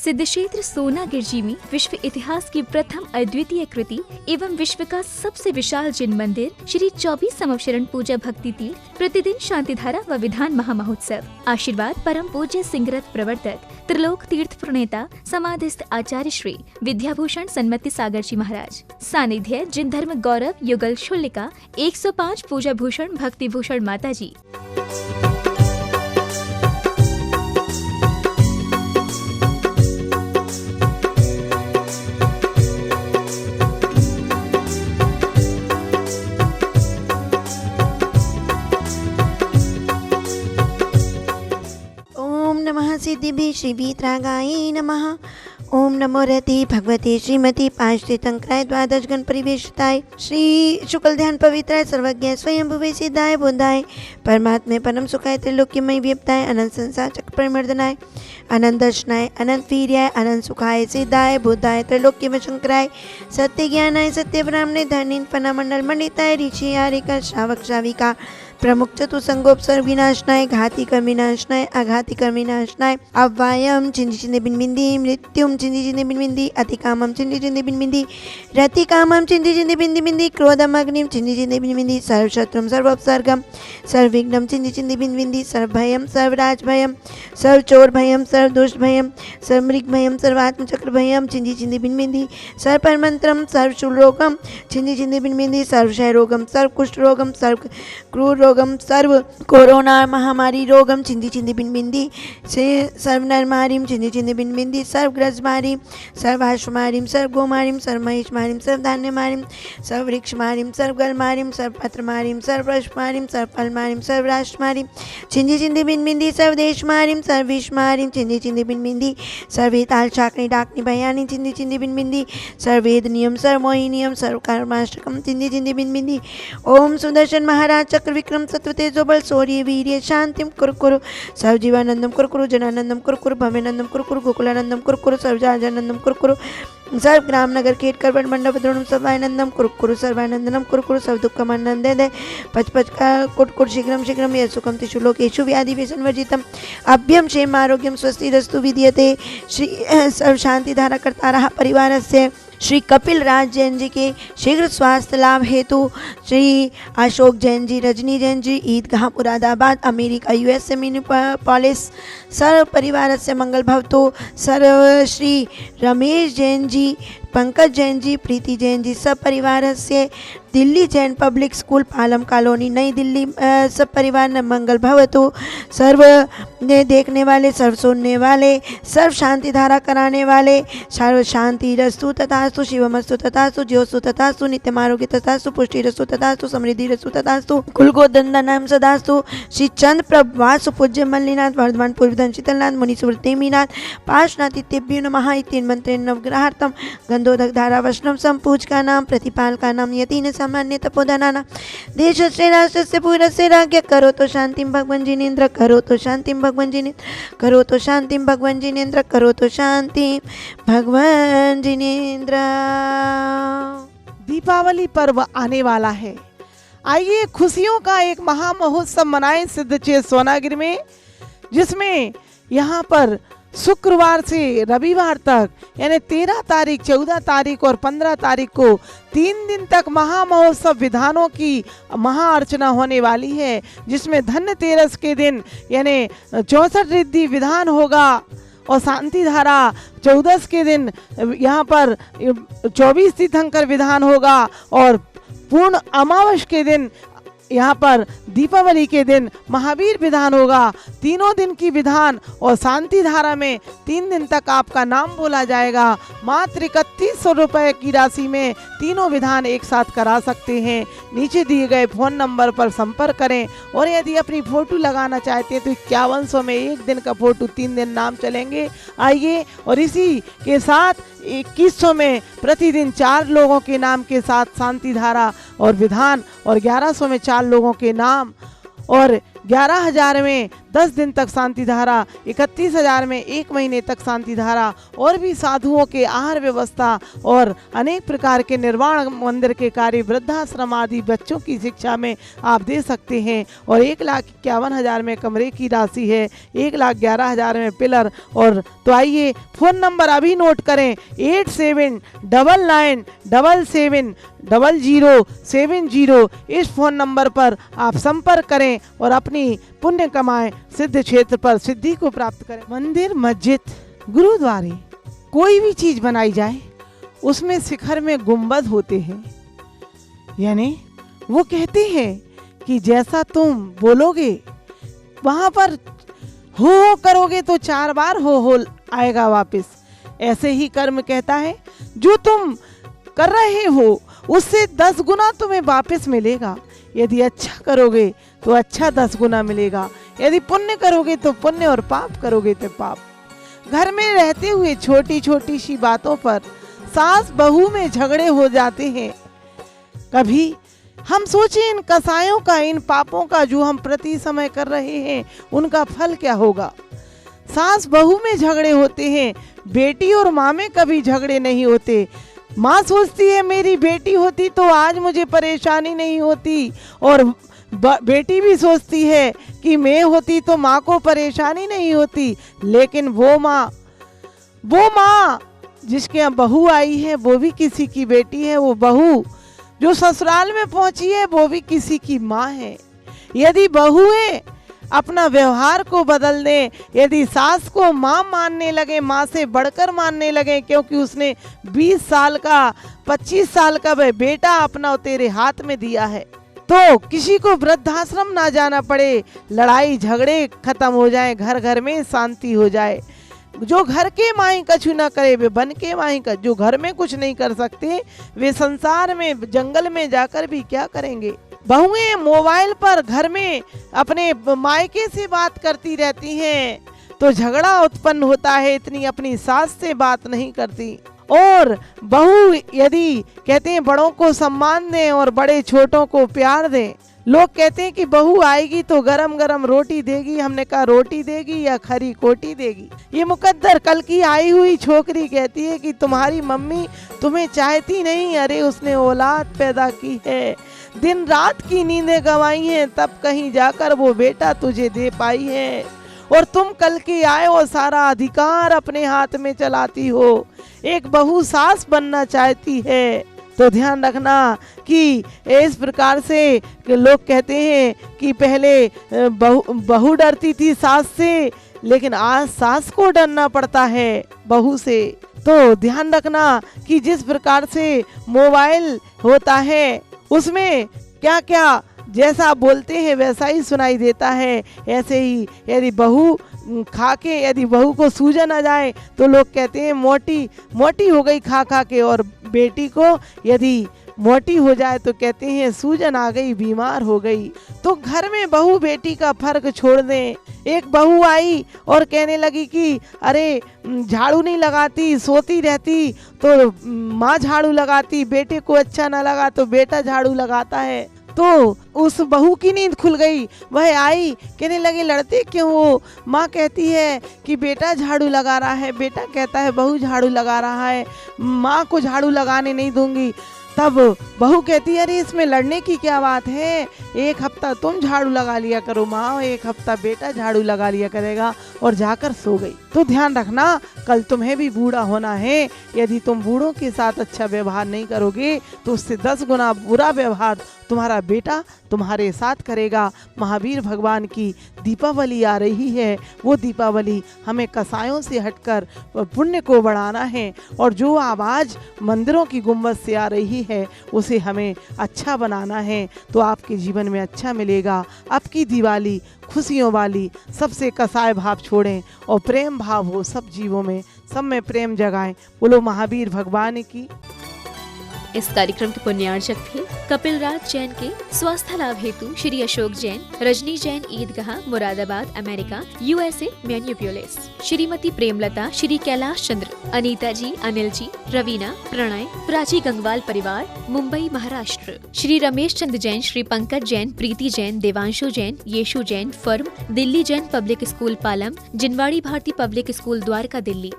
सिद्धक्षेत्र सोनागिर जी में विश्व इतिहास की प्रथम अद्वितीय कृति एवं विश्व का सबसे विशाल जिन मंदिर श्री 24 संवत्सरण पूजा भक्ति तीर्थ प्रतिदिन शांतिधारा व विधान महामहोत्सव। आशीर्वाद परम पूज्य सिंहरथ प्रवर्तक त्रिलोक तीर्थ प्रणेता समाधिस्थ आचार्य श्री विद्याभूषण सन्मति सागर जी महाराज। सानिध्य जिन धर्म गौरव युगल शुल्लिका 105 पूजा भूषण भक्ति भूषण माता जी। सिद्धिभि श्री वीतरागाय नमः। ओम नमो रति भगवते श्रीमती पांचतीर्थंकराय द्वादश गण परिवेशिताय श्री शुक्ल ध्यान पवित्राय सर्वज्ञ स्वयं भुवे सिद्धाय बुद्धाय परमात्मे परम सुखाय त्रिलोक्यमय व्यक्ताय अनंत संसार चक्र परिमर्दनाय अनंत दर्शनाय अनंत वीर्याय अनंत सुखाय सिद्धाय बुद्धाय त्रैलोक्यमय शंकराय सत्य ज्ञानाय सत्य ब्राह्मणे धनिन फना मंडल मंडिताय ऋषि आरिका श्रावक श्राविका प्रमुख चतुसंगोपसर्ग विनाशनाय घाती कर्म विनाशनाय अघाती कर्म विनाशनाय अव्वायम चिंदी चिंदी बिन बिंदी मृत्युम चिंदी चिंदी बिन बिंदी अतिकामम चिंदी चिंदी बिन बिंदी रतिकामम चिंदी चिंदी बिंदी बिंदी क्रोधम अग्निम चिंदी चिंदी बिन बिंदी सर्वशत्रुम सर्वोपसर्गम सर्वविघ्नम चिंदी चिंदी बिन बिंदी सर्वभयम सर्वराज भयम सर्वचोर भयम सर्वदुष्ट भयम सर्वमृग भयम सर्वात्मचक्र भयम चिंदी चिंदी बिन बिंदी सर्वपरमंत्रम सर्वशूल रोगम चिंदी चिंदी बिन बिंदी सर्वक्षय रोगम सर्वकुष्ठ रोगम सर्व क्रूर रोगम सर्व कोरोना महामारी रोगम चिंदी चिंदी बिन बिंदी से सर्व नरमारीम चिंदी चिंदी बिन बिंदी सर्व ग्रज मारीम सर्व हाश मारीम सर्व गो मारीम सर्व महिष मारीम सर्व धान्य मारीम सर्व वृक्ष मारीम सर्व गल मारीम सर्व पत्र मारीम सर्व वृक्ष मारीम सर्व फल मारीम सर्व राष्ट्र मारीम चिंदी चिंदी बिन बिंदी सर्व देश मारीम सर्व विष मारीम चिंदी चिंदी बिन बिंदी सर्व ताल चाकनी डाकनी भयानी चिंदी चिंदी बिन बिंदी सर्व वेद नियम सर्व मोहि नियम सर्व कर्माष्टकम चिंदी चिंदी बिन बिंदी। ओम सुदर्शन महाराज चक्र विक्रम सत्व तेजो बल शौर्य वीर्य शांतिम कुरु कुरु सर्व जीवानंदम कुरु कुरु जनानंदम कुरु कुरु भवेनंदम कुरु कुरु गोकुलानंदम कुरु कुरु सर्वजानंदम कुरु कुरु सर्व ग्राम नगर केट करवट मंडप द्रोणम सर्वानंदम कुरु कुरु सर्वानंदनम कुरु कुरु सर्व दुःखम आनंदे दे पच पच का कुट कुट शीघ्रम शीघ्रम यशुकम तिषु लोकेषु व्याधि व्यसन वर्जितम अभ्यम क्षेम आरोग्यम स्वस्ति रस्तु विद्यते श्री सर्व शांति धारा करता रहा परिवारस्य श्री कपिल राज जैन जी के शीघ्र स्वास्थ्य लाभ हेतु श्री अशोक जैन जी रजनी जैन जी ईदगाह मुरादाबाद अमेरिका यूएस मिनियापोलिस सर्व परिवार से मंगल भवतु। सर्व श्री रमेश जैन जी पंकज जैन जी प्रीति जैन जी सब परिवार से Delhi Jain public school Palam colony नई दिल्ली सब परिवार न मंगल भवतु। सर्व ने देखने वाले सर्व सुनने वाले सर्व शांति धारा कराने वाले सर्व शांति रस्तु तथास्तु शिवमस्तु तथास्तु ज्योस्तु तथास्तु नित्यम आरोग्य तथास्तु पुष्टि रस्तु तथास्तु समृद्धि रस्तु तथास्तु कुलगोदंडनम सदास्तु। श्री चंद्र प्रभ वासु पूज्य मल्लिनाथ वर्धमान पूर्वधन शीतलनाथ मुनि सुव्रतेमीनाथ पार्श्वनाथ इत्यभ्यो नमः इत्येन मंत्रेण नवग्रहार्थम गंधोदक धारा वैष्णव संपूज का नाम प्रतिपाल का नाम यतीन सामान्य तपोधनाना देश से राष्ट्र से पूरा से राज्य करो तो शांतिम भगवान जिनेन्द्र करो तो शांतिम भगवान जिनेन्द्र करो तो शांतिम भगवान जिनेन्द्र करो तो शांतिम भगवान जिनेन्द्र। दीपावली पर्व आने वाला है। आइए खुशियों का एक महामहोत्सव मनाएं सिद्धक्षेत्र सोनागिर में, जिसमें यहाँ पर शुक्रवार से रविवार तक यानी 13 तारीख 14 तारीख और 15 तारीख को 3 दिन तक महामहोत्सव विधानों की महाअर्चना होने वाली है, जिसमें धनतेरस के दिन यानी 64 रिद्धि विधान होगा और शांति धारा 14 के दिन यहाँ पर 24 तीर्थंकर विधान होगा और पूर्ण अमावस के दिन यहाँ पर दीपावली के दिन महावीर विधान होगा। तीनों दिन की विधान और शांति धारा में 3 दिन तक आपका नाम बोला जाएगा। मात्र 3100 रुपये की राशि में तीनों विधान एक साथ करा सकते हैं। नीचे दिए गए फ़ोन नंबर पर संपर्क करें और यदि अपनी फ़ोटो लगाना चाहते हैं तो 5100 में 1 दिन का फ़ोटो 3 दिन नाम चलेंगे। आइए और इसी के साथ 2100 में प्रतिदिन 4 लोगों के नाम के साथ शांति धारा और विधान और 1100 में 4 लोगों के नाम और 11,000 में 10 दिन तक शांति धारा, 31,000 में 1 महीने तक शांति धारा, और भी साधुओं के आहार व्यवस्था और अनेक प्रकार के निर्वाण मंदिर के कार्य, वृद्धाश्रम आदि बच्चों की शिक्षा में आप दे सकते हैं। और 1,51,000 में कमरे की राशि है, 1,11,000 में पिलर। और तो आइए फोन नंबर अभी नोट करें, 8799770070। इस फोन नंबर पर आप संपर्क करें और अपनी पुण्य कमाएं, सिद्ध क्षेत्र पर सिद्धि को प्राप्त करें। मंदिर, मस्जिद, गुरुद्वारे, कोई भी चीज बनाई जाए उसमें शिखर में गुंबद होते हैं। यानी वो कहते हैं कि जैसा तुम बोलोगे वहां पर हो करोगे तो 4 बार हो आएगा वापस। ऐसे ही कर्म कहता है, जो तुम कर रहे हो उससे 10 गुना तुम्हें वापस मिलेगा। यदि अच्छा करोगे तो अच्छा 10 गुना मिलेगा, यदि पुण्य करोगे तो पुण्य, और पाप करोगे तो पाप। घर में रहते हुए छोटी छोटी सी बातों पर सास बहू में झगड़े हो जाते हैं। कभी हम सोचे इन कसायों का, इन पापों का जो हम प्रति समय कर रहे हैं, उनका फल क्या होगा। सास बहू में झगड़े होते हैं, बेटी और माँ में कभी झगड़े नहीं होते। माँ सोचती है मेरी बेटी होती तो आज मुझे परेशानी नहीं होती, और बेटी भी सोचती है कि मैं होती तो माँ को परेशानी नहीं होती। लेकिन वो माँ जिसके यहाँ बहू आई है वो भी किसी की बेटी है, वो बहू जो ससुराल में पहुंची है वो भी किसी की माँ है। यदि बहुएं अपना व्यवहार को बदल दें, यदि सास को माँ मानने लगे, माँ से बढ़कर मानने लगे, क्योंकि उसने 20 साल का 25 साल का वह बेटा अपना तेरे हाथ में दिया है, तो किसी को वृद्धाश्रम ना जाना पड़े, लड़ाई झगड़े खत्म हो जाए, घर घर में शांति हो जाए। जो घर के माई कछु ना करे वे बन के माई का, जो घर में कुछ नहीं कर सकते वे संसार में जंगल में जाकर भी क्या करेंगे। बहुएं मोबाइल पर घर में अपने मायके से बात करती रहती हैं तो झगड़ा उत्पन्न होता है, इतनी अपनी सास से बात नहीं करती। और बहू यदि कहते हैं बड़ों को सम्मान दें और बड़े छोटों को प्यार दें। लोग कहते हैं कि बहू आएगी तो गरम गरम रोटी देगी, हमने कहा रोटी देगी या खरी कोटी देगी। ये मुकद्दर कल की आई हुई छोकरी कहती है कि तुम्हारी मम्मी तुम्हें चाहती नहीं, अरे उसने औलाद पैदा की है, दिन रात की नींदें गंवाई हैं, तब कहीं जाकर वो बेटा तुझे दे पाई है, और तुम कल के आए हो सारा अधिकार अपने हाथ में चलाती हो। एक बहू सास बनना चाहती है तो ध्यान रखना कि इस प्रकार से लोग कहते हैं कि पहले बहू डरती थी सास से, लेकिन आज सास को डरना पड़ता है बहू से। तो ध्यान रखना कि जिस प्रकार से मोबाइल होता है उसमें क्या क्या जैसा बोलते हैं वैसा ही सुनाई देता है। ऐसे ही यदि बहू खा के यदि बहू को सूजन आ जाए तो लोग कहते हैं मोटी मोटी हो गई खा खा के, और बेटी को यदि मोटी हो जाए तो कहते हैं सूजन आ गई, बीमार हो गई। तो घर में बहू बेटी का फर्क छोड़ दें। एक बहू आई और कहने लगी कि अरे झाड़ू नहीं लगाती, सोती रहती, तो माँ झाड़ू लगाती, बेटे को अच्छा ना लगा तो बेटा झाड़ू लगाता है। तो उस बहू की नींद खुल गई। वह आई, कहने लगे लड़ते क्यों हो। माँ कहती है कि बेटा झाड़ू लगा रहा है, बेटा कहता है बहू झाड़ू लगा रहा है, माँ को झाड़ू लगाने नहीं दूंगी। तब बहू कहती है अरे इसमें लड़ने की क्या बात है, एक हफ्ता तुम झाड़ू लगा लिया करो माँ, एक हफ्ता बेटा झाड़ू लगा लिया करेगा, और जाकर सो गई। तो ध्यान रखना कल तुम्हें भी बूढ़ा होना है। यदि तुम बूढ़ों के साथ अच्छा व्यवहार नहीं करोगे तो उससे 10 गुना बुरा व्यवहार तुम्हारा बेटा तुम्हारे साथ करेगा। महावीर भगवान की दीपावली आ रही है, वो दीपावली हमें कसायों से हटकर पुण्य को बढ़ाना है, और जो आवाज़ मंदिरों की गुंबद से आ रही है उसे हमें अच्छा बनाना है, तो आपके जीवन में अच्छा मिलेगा। आपकी दिवाली खुशियों वाली, सबसे कसाय भाव छोड़ें और प्रेम भाव हो सब जीवों में, सब में प्रेम जगाएं। बोलो महावीर भगवान की। इस कार्यक्रम के पुण्यार्चक थे कपिल राज जैन के स्वास्थ्य लाभ हेतु Shri Ashok Jain, Rajni Jain Idgah Moradabad America USA Minneapolis. Shrimati Premlata, Shri Kailash Chandra, Anita ji, Anil ji, Raveena, Pranay, Prachi Gangwal परिवार Mumbai Maharashtra. Shri Ramesh Chandra Jain, Shri Pankaj Jain, Preeti Jain, Devanshu Jain, Yeshu Jain firm, Delhi Jain public school Palam, Jinwadi Bharti public school Dwarka Delhi.